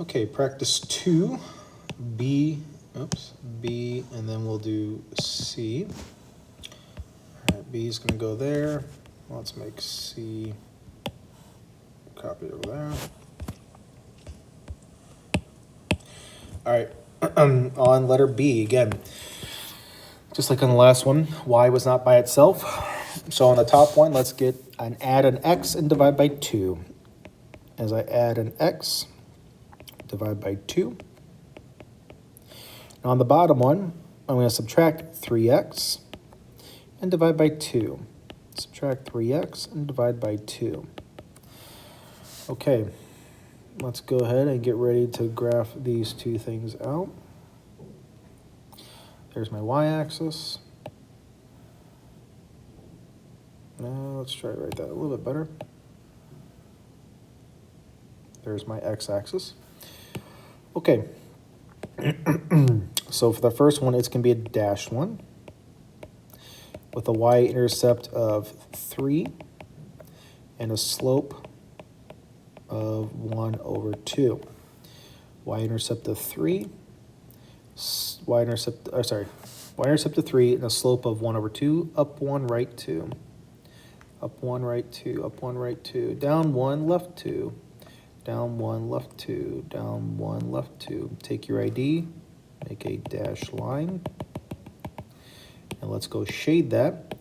Okay, practice 2, B, B, and then we'll do C. All right, B is going to go there. Let's make C, copy it over there. All right, on letter B again. Just like on the last one, y was not by itself. So on the top one, let's add an x and divide by 2. As I add an x, divide by 2. Now on the bottom one, I'm going to subtract 3x and divide by 2. Subtract 3x and divide by 2. Okay, let's go ahead and get ready to graph these two things out. There's my y-axis. Now let's try to write that a little bit better. There's my x-axis. Okay, so for the first one, it's going to be a dashed one with a y-intercept of 3 and a slope of 1 over 2. Y-intercept of 3, y-intercept of 3 and a slope of 1 over 2, up 1, right 2. Up 1, right 2, up 1, right 2, down 1, left 2, down 1, left 2, down 1, left 2. Take your ID, make a dashed line, and let's go shade that.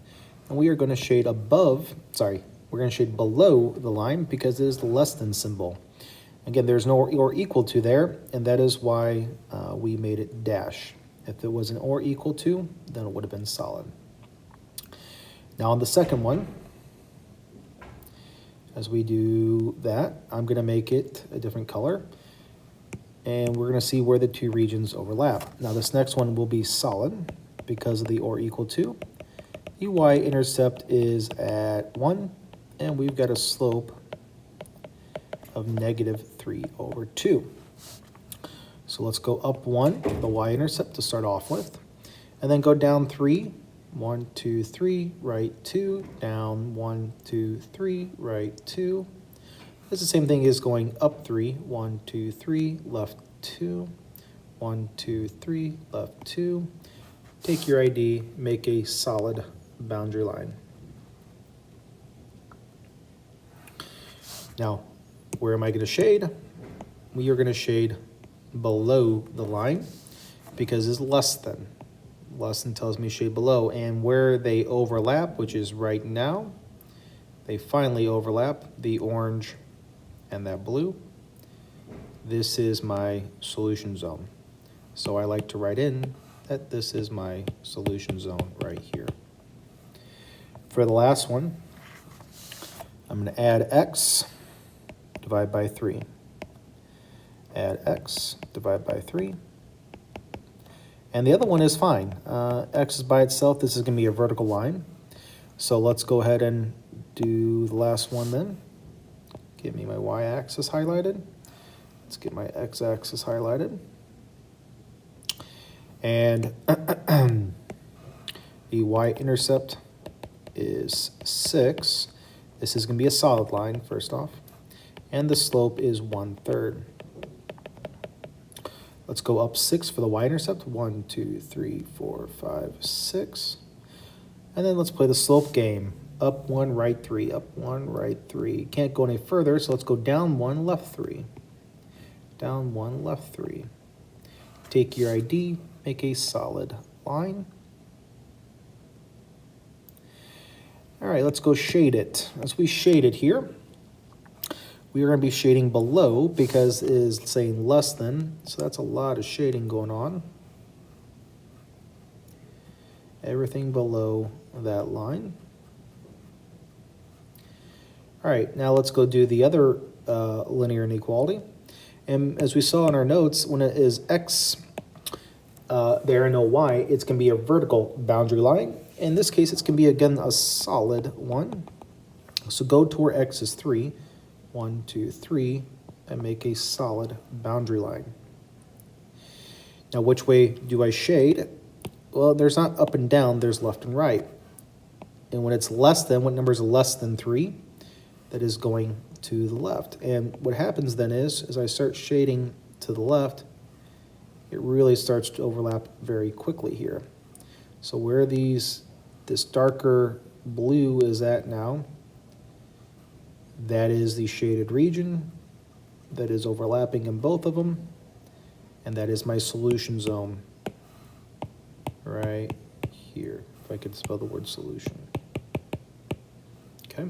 And we are going to shade below the line because it is the less than symbol. Again, there's no or equal to there, and that is why we made it dash. If it was an or equal to, then it would have been solid. Now on the second one, as we do that, I'm going to make it a different color, and we're going to see where the two regions overlap. Now this next one will be solid because of the or equal to. The y-intercept is at 1, and we've got a slope of -3 over 2. So let's go up 1, the y-intercept to start off with, and then go down 3. 1, 2, 3, right 2, down 1, 2, 3, right 2. It's the same thing as going up 3. 1, 2, 3, left 2. 1, 2, 3, left 2. Take your ID, make a solid boundary line. Now, where am I going to shade? We are going to shade below the line because it's less than. Less than tells me shade below, and where they overlap, which is right now, they finally overlap, the orange and that blue. This is my solution zone. So I like to write in that this is my solution zone right here. For the last one, I'm going to add x, divide by 3. Add x, divide by 3. And the other one is fine. X is by itself. This is going to be a vertical line. So let's go ahead and do the last one then. Give me my y-axis highlighted. Let's get my x-axis highlighted. And the y-intercept is 6. This is going to be a solid line, first off. And the slope is 1/3. Let's go up 6 for the y-intercept. 1, 2, 3, 4, 5, 6. And then let's play the slope game. Up 1, right 3, up 1, right 3. Can't go any further, so let's go down 1, left 3. Down 1, left 3. Take your ID, make a solid line. All right, let's go shade it. As we shade it here, we are going to be shading below because it is saying less than, so that's a lot of shading going on. Everything below that line. All right, now let's go do the other linear inequality. And as we saw in our notes, when it is x there and no y, it's going to be a vertical boundary line. In this case, it's going to be, again, a solid one. So go to where x is 3. 1, 2, 3, and make a solid boundary line. Now, which way do I shade? Well, there's not up and down, there's left and right. And when it's less than, what number is less than 3? That is going to the left. And what happens then is, as I start shading to the left, it really starts to overlap very quickly here. So where this darker blue is at now, that is the shaded region that is overlapping in both of them, and that is my solution zone right here, if I could spell the word solution. Okay.